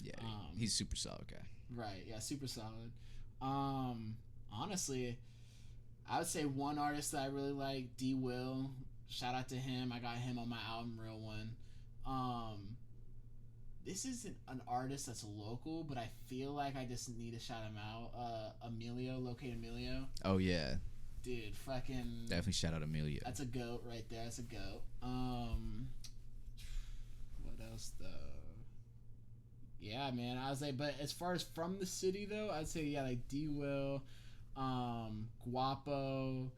Yeah, he's a super solid guy. right, yeah, super solid. Honestly, I would say one artist that I really like, D Will. Shout out to him. I got him on my album, Real One. This isn't an artist that's local, but I feel like I just need to shout him out. Emilio, Locate Emilio. Oh yeah, Dude, fucking definitely shout out Amelia. that's a goat right there. That's a goat. What else though? Yeah, man. I was like, but as far as from the city though, I'd say yeah, like D Will, Guapo,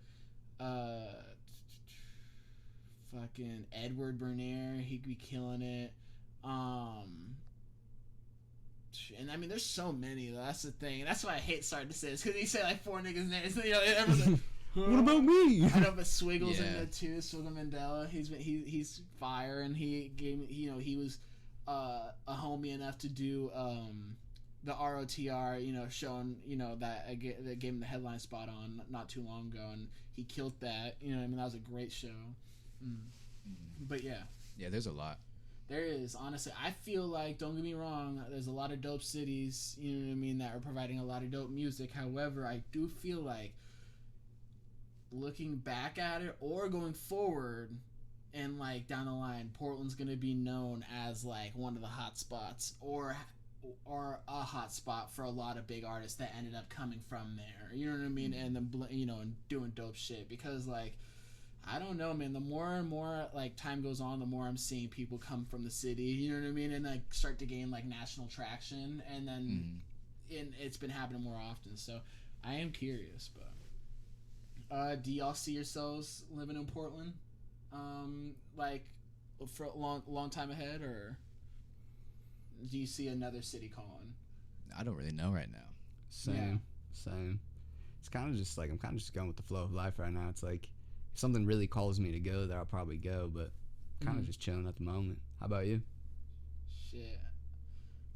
fucking Edward Bernier. He'd be killing it. And I mean, there's so many. Though. That's the thing. That's why I hate starting to say this because he said like 4 niggas' names. You know, everyone's like, What about me? I know, but Swiggle's in Yeah. there too. Swiggle Mandela. He's fire, and he gave me. You know, he was a homie enough to do the R.O.T.R. You know, showing that gave him the headline spot on not too long ago, and he killed that. You know, what I mean, that was a great show. But yeah. Yeah, there's a lot. There is, honestly. I feel like, don't get me wrong, there's a lot of dope cities, you know what I mean, that are providing a lot of dope music. However, I do feel like looking back at it or going forward and like down the line, Portland's going to be known as like one of the hot spots or a hot spot for a lot of big artists that ended up coming from there. You know what I mean? And then, and doing dope shit because like I don't know, man. The more and more like time goes on, the more I'm seeing people come from the city. You know what I mean, and like start to gain like national traction, and then it's been happening more often. So I am curious, but do y'all see yourselves living in Portland, like for a long time ahead, or do you see another city calling? I don't really know right now. Same. It's kind of just like I'm kind of just going with the flow of life right now. It's like if something really calls me to go there, I'll probably go, but kind of just chilling at the moment. How about you? Shit.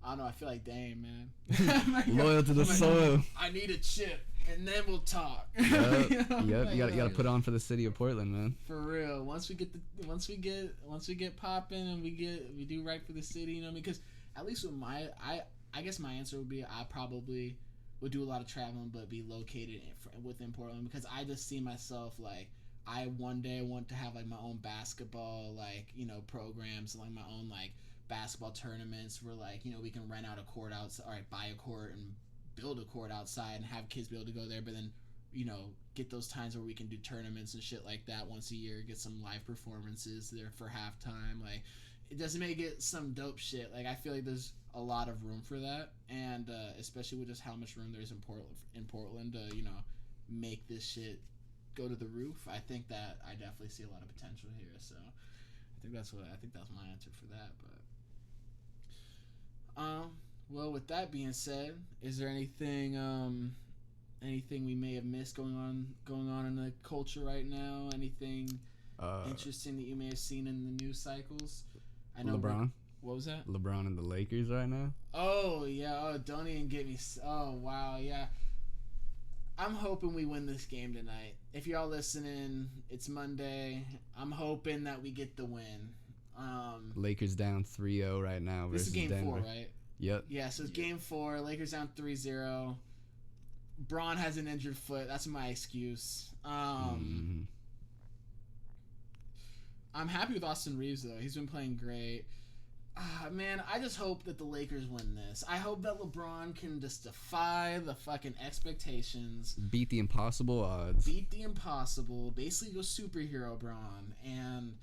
I don't know. I feel like Dame, man. Loyal to the soil. I need a chip, and then we'll talk. Yep. You know? Yep. Like, You gotta put on for the city of Portland, man. for real. Once we get popping and we do right for the city, you know, because at least with I guess my answer would be I probably would do a lot of traveling, but be located within Portland because I just see myself like. I one day want to have like my own basketball programs, like my own like basketball tournaments where like we can rent out a court outside, or buy a court and build a court outside and have kids be able to go there, but then get those times where we can do tournaments and shit like that once a year, get some live performances there for halftime. Like it doesn't make it some dope shit. Like I feel like there's a lot of room for that, and especially with just how much room there's in Portland to make this shit go to the roof. I think that I definitely see a lot of potential here, so I think that's my answer for that. Well, with that being said, is there anything we may have missed going on in the culture right now? Anything interesting that you may have seen in the news cycles? I know LeBron. What was that? LeBron and the Lakers right now. Oh yeah. Oh, don't even get me. Oh wow. Yeah. I'm hoping we win this game tonight. If y'all listening, it's Monday. I'm hoping that we get the win. Lakers down 3-0 right now This versus is game Denver. 4, right? Yep. Yeah, so it's game 4. Lakers down 3-0. Braun has an injured foot. That's my excuse. I'm happy with Austin Reeves, though. He's been playing great. Man, I just hope that the Lakers win this. I hope that LeBron can just defy the fucking expectations. Beat the impossible odds. Beat the impossible. Basically go superhero Braun. And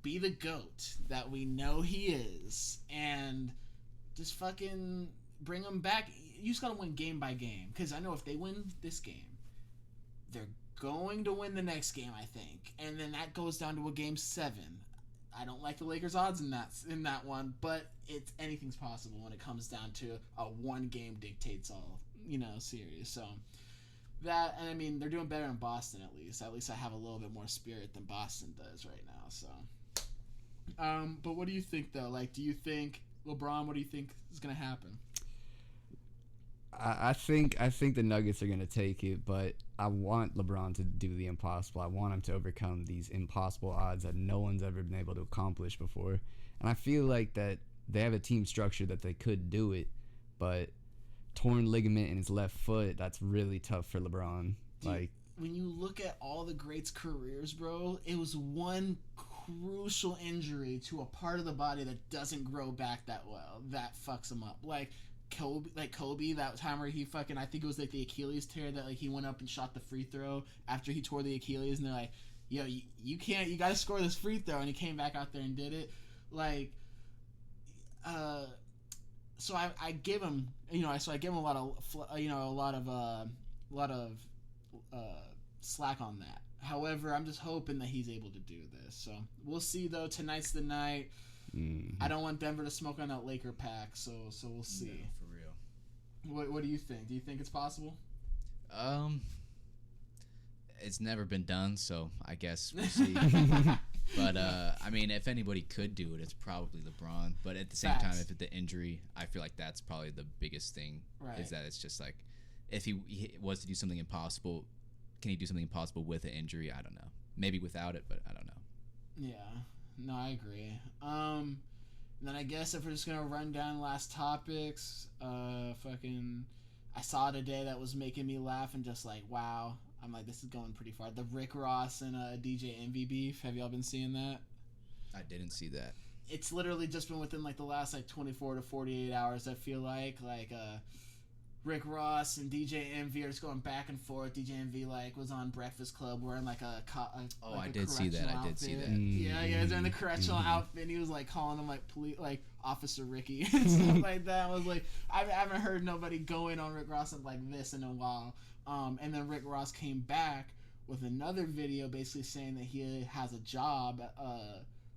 be the GOAT that we know he is. And just fucking bring him back. You just gotta win game by game. Because I know if they win this game, they're going to win the next game, I think. And then that goes down to a game 7. I don't like the Lakers' odds in that one, but anything's possible when it comes down to a one game dictates all, series. So that, and I mean, they're doing better in Boston at least. At least I have a little bit more spirit than Boston does right now. So, but what do you think though? Like, do you think LeBron? What do you think is gonna happen? I think the Nuggets are gonna take it, but I want LeBron to do the impossible. I want him to overcome these impossible odds that no one's ever been able to accomplish before. And I feel like that they have a team structure that they could do it, but torn ligament in his left foot, that's really tough for LeBron. Dude, when you look at all the greats' careers, bro, it was one crucial injury to a part of the body that doesn't grow back that well that fucks him up. Like Kobe, that time where he fucking, I think it was like the Achilles tear that like he went up and shot the free throw after he tore the Achilles, and they're like, yo, you can't, you gotta score this free throw, and he came back out there and did it. Like, so I give him, I give him a lot of slack on that. However, I'm just hoping that he's able to do this. So we'll see though. Tonight's the night. I don't want Denver to smoke on that Laker pack, so we'll see. No, for real. What do you think? Do you think it's possible? It's never been done, so I guess we'll see. But I mean, if anybody could do it, it's probably LeBron. But at the same time, if it's the injury, I feel like that's probably the biggest thing. Right. Is that it's just like, if he was to do something impossible, can he do something impossible with an injury? I don't know. Maybe without it, but I don't know. Yeah. No, I agree. And then I guess if we're just gonna run down last topics, I saw today that was making me laugh and just like, wow. I'm like, this is going pretty far. The Rick Ross and DJ Envy beef. Have y'all been seeing that? I didn't see that. It's literally just been within like the last like 24 to 48 hours. I feel like Rick Ross and DJ Envy are just going back and forth. DJ Envy was on Breakfast Club wearing I did see that. Outfit. I did see that. Yeah, he was in the correctional outfit. And he was calling him Officer Ricky and stuff like that. I was like, I haven't heard nobody going on Rick Ross like this in a while. And then Rick Ross came back with another video basically saying that he has a job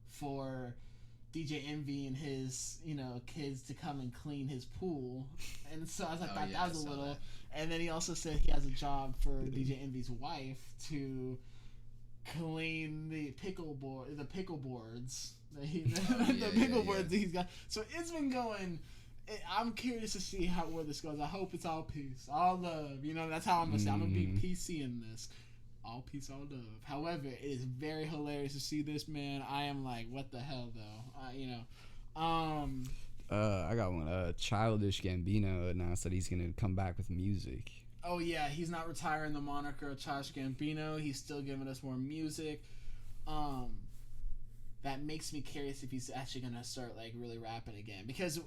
for DJ Envy and his, kids to come and clean his pool. And so I was like, that was a little. That. And then he also said he has a job for DJ Envy's wife to clean the pickle boards. The pickle boards that he's got. So it's been going. I'm curious to see where this goes. I hope it's all peace, all love. That's how I'm gonna say. I'm gonna be PC in this. All peace, all love. However, it is very hilarious to see this, man. I am like, what the hell, though? I got one. Childish Gambino announced that he's gonna come back with music. Oh yeah, he's not retiring the moniker of Childish Gambino. He's still giving us more music. That makes me curious if he's actually gonna start really rapping again. Because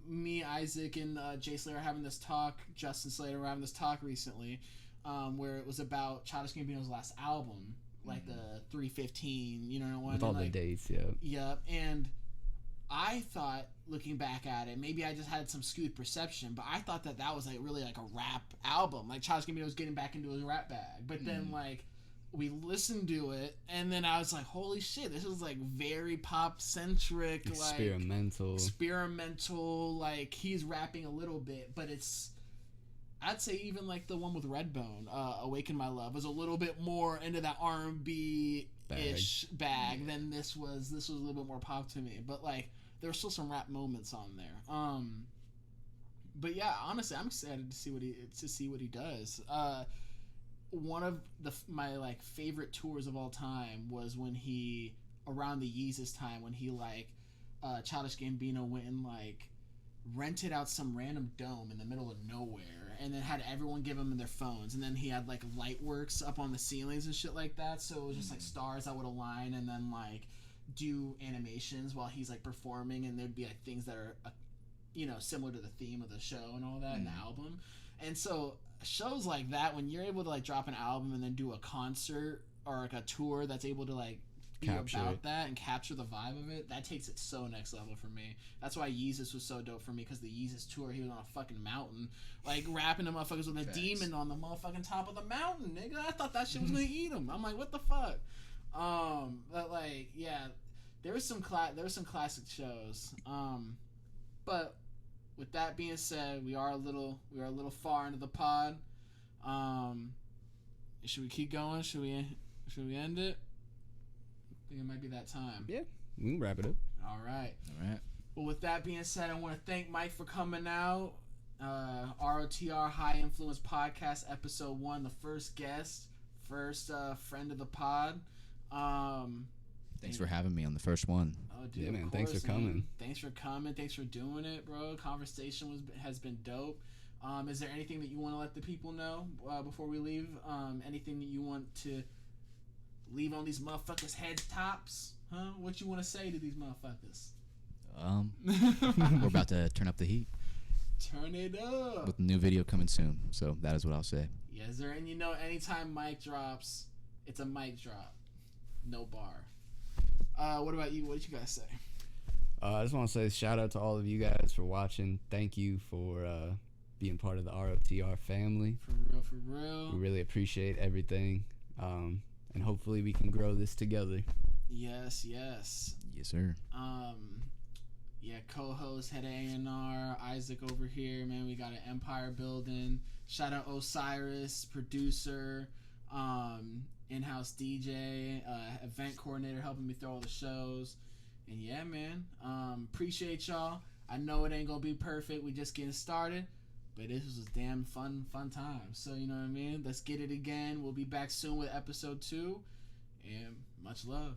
me, Isaac, and Jay Slater are having this talk. Justin Slater were having this talk recently. Where it was about Childish Gambino's last album, the 315, with all the dates, yeah. Yep, and I thought, looking back at it, maybe I just had some skewed perception, but I thought that was really a rap album. Childish Gambino was getting back into his rap bag, but then we listened to it, and then I was like, holy shit, this is like very pop centric, experimental. Like he's rapping a little bit, but it's, I'd say even like the one with Redbone, Awaken My Love, was a little bit more into that R&B ish bag than this was. This was a little bit more pop to me, but like there were still some rap moments on there. But yeah, honestly, I'm excited to see what he does. One of my like favorite tours of all time was when he, around the Yeezus time, when he like Childish Gambino went and like rented out some random dome in the middle of nowhere, and then had everyone give him their phones, and then he had like light works up on the ceilings and shit like that, so it was just like stars that would align and then like do animations while he's like performing, and there'd be like things that are similar to the theme of the show and all that in the album. And so shows like that, when you're able to like drop an album and then do a concert or like a tour that's able to like be about that and capture the vibe of it, that takes it so next level for me. That's why Yeezus was so dope for me, because the Yeezus tour, he was on a fucking mountain, like rapping to motherfuckers with a demon on the motherfucking top of the mountain, nigga. I thought that shit was gonna eat him. I'm like, what the fuck? But like, yeah, there was some classic shows. But with that being said, we are a little far into the pod. Should we keep going? Should we end it? I think it might be that time. Yeah, we can wrap it up. All right. Well, with that being said, I want to thank Mike for coming out. R.O.T.R. High Influence Podcast, Episode 1, the first guest, first friend of the pod. Thanks for having me on the first one. Oh, dude, yeah, man. Course, thanks for coming. Man. Thanks for coming. Thanks for doing it, bro. Conversation has been dope. Is there anything that you want to let the people know before we leave? Anything that you want to leave on these motherfuckers' head tops? Huh? What you want to say to these motherfuckers? We're about to turn up the heat. Turn it up. With a new video coming soon. So that is what I'll say. Yes, sir. And anytime Mike drops, it's a mic drop. No bar. What about you? What did you guys say? I just want to say shout out to all of you guys for watching. Thank you for being part of the R.O.T.R. family. For real. We really appreciate everything. And hopefully we can grow this together. Yes. Yes, sir. Yeah, co-host, head of A&R, Isaac over here, man. We got an empire building. Shout out Osiris, producer, in-house DJ, event coordinator, helping me throw all the shows. And yeah, man, appreciate y'all. I know it ain't gonna be perfect. We just getting started, but this was a damn fun time. So you know what I mean? Let's get it again. We'll be back soon with episode 2, and much love.